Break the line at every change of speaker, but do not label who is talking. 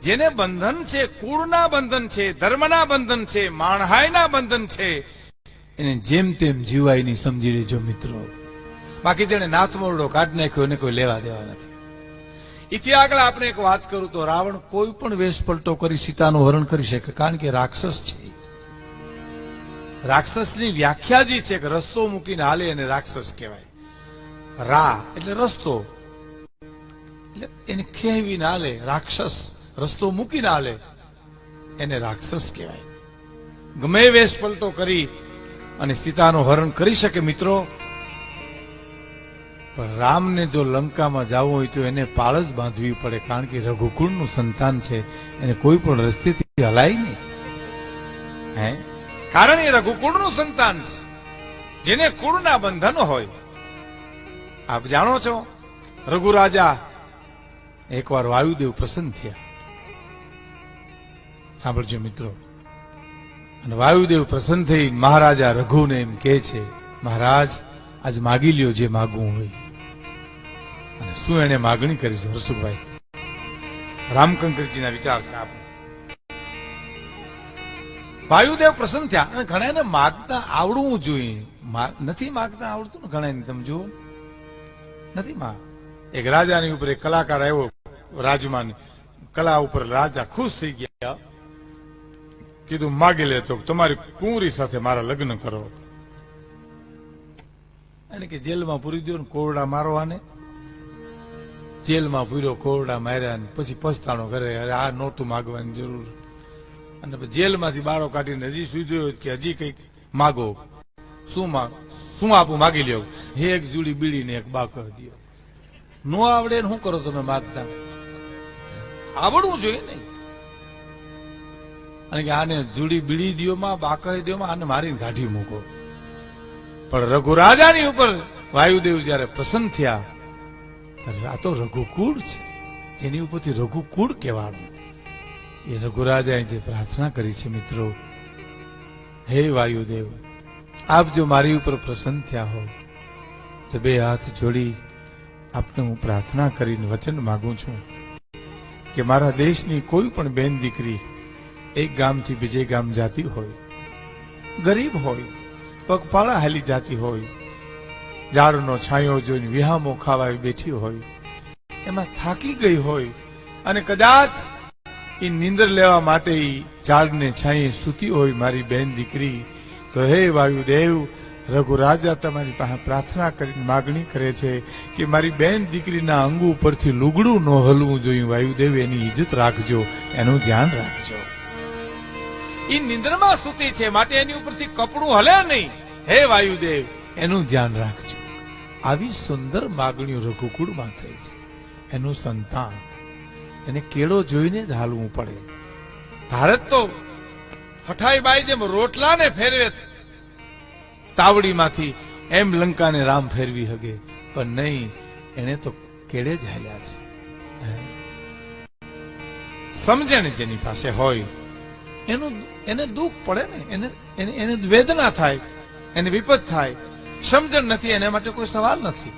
જેને બંધન છે, કુળના બંધન છે, ધર્મના બંધન છે, માણહાઈના બંધન છે, એને જેમ તેમ જીવાય નહીં, સમજી લેજો મિત્રો. બાકી જેને નાથમોરડો કાઢી નાખ્યો એને કોઈ લેવા દેવા નથી. એથી આગળ આપણે એક વાત કરું તો રાવણ કોઈ પણ વેશ પલટો કરી સીતાનું હરણ કરી શકે, કારણ કે રાક્ષસ છે. રાક્ષસની વ્યાખ્યા જે છે કે રસ્તો મૂકીને હાલે એને રાક્ષસ કહેવાય. રા એટલે રસ્તો, એટલે એને ખેવીને હાલે, રાક્ષસ રસ્તો મૂકીને હાલે એને રાક્ષસ કહેવાય. ગમે વેશ પલટો કરી અને સીતાનું હરણ કરી શકે મિત્રો, પણ રામને જો લંકામાં જવું હોય તો એને પાળ જ બાંધવી પડે, કારણ કે રઘુકુળનું સંતાન છે, એને કોઈ પણ રસ્તેથી હલાય નહીં. હે, કારણ એ રઘુકુળનું સંતાન છે, જેને કુળના બંધનો હોય. આપ જાણો છો, રઘુ રાજા એકવાર વાયુદેવ પ્રસન્ન થયા. સાંભળજો મિત્રો. અને વાયુદેવ પ્રસન્ન થઈ મહારાજા રઘુને એમ કહે છે, મહારાજ આજ માગી લ્યો જે માગવું હોય. અને શું એને માગણી કરી છે હર્ષુભાઈ? રામકંકરજીના વિચાર છે. આપણે વાયુદેવ પ્રસન્ન થયા. અને ઘણાને માગતા આવડવું જોઈએ, નથી માગતા આવડતું ને ઘણાને. તમે જુઓ, નથી એક રાજાની ઉપર એક કલાકાર આવ્યો, રાજમાની કલા ઉપર રાજા ખુશ થઈ ગયા. કીધું માગી લે તો તમારી કુંવરી સાથે મારા લગ્ન કરો. એને કે જેલમાં પૂરી દો ને, કોરડા મારવાને. જેલમાં પૂર્યો, કોરડા માર્યા, પછી પછતાણો કરે, અરે આ નોતું માગવાની જરૂર. અને જેલમાંથી બારો કાઢીને હજી સુધી કે હજી કઈક માગો. શું આપું? માગી લ્યો. એક જુડી બીડી ને એક બાકર દો. નો આવડે ને શું કરો તમે માગતા? આવડવું જોઈએ ને. અને કે આને જુડી બીડી દો માં, બાકર દો માં, આને મારીને કાઢી મૂકો. પણ રઘુરાજાની ઉપર વાયુદેવ જયારે પ્રસન્ન થયા, આ તો રઘુકુળ છે, જેની ઉપરથી રઘુકુળ કહેવાનું. એ રઘુરાજાએ જે પ્રાર્થના કરી છે મિત્રો, હે વાયુદેવ, આપ જો મારી ઉપર પ્રસન્ન થયા હો તો બે હાથ જોડી આપને હું પ્રાર્થના કરીને વચન માંગુ છું કે મારા દેશની કોઈ પણ બેન દીકરી એક ગામથી બીજે ગામ જાતી હોય, ગરીબ હોય, પગપાળા હાલી જાતી હોય, ઝાડનો છાંયો જોઈને વિહામો ખાવા બેઠી હોય, એમાં થાકી ગઈ હોય અને કદાચ એ નીંદર લેવા માટે ઝાડને છાંયે સૂતી હોય મારી બેન દીકરી, તો હે વાયુદેવ, રઘુરાજા તમારી પાસે પ્રાર્થના કરીને માગણી કરે છે કે મારી બેન દીકરીના અંગ ઉપરથી લુગડું ન હલવું જોઈએ. વાયુદેવ, એની ઇજ્જત રાખજો, એનું ધ્યાન રાખજો. એ નિંદ્રમાં સૂતી છે માટે એની ઉપરથી કપડું હલે નહીં. હે વાયુદેવ, એનું ધ્યાન રાખજો. આવી સુંદર માગણીઓ રઘુકુળમાં થઈ છે. એનું સંતાન, એને કેળો જોઈને જ હાલવું પડે. ભારત તો હઠાઈબાઈ જેમ રોટલાને ફેરવે તાવડીમાંથી, એમ લંકાને રામ ફેરવી હગે, પણ નહીં, એને તો કેળે જ હાલ્યા છે. સમજણ જેની પાસે હોય એને દુઃખ પડે ને, એને વેદના થાય, એને વિપત થાય. સમજણ નથી, એના માટે કોઈ સવાલ નથી.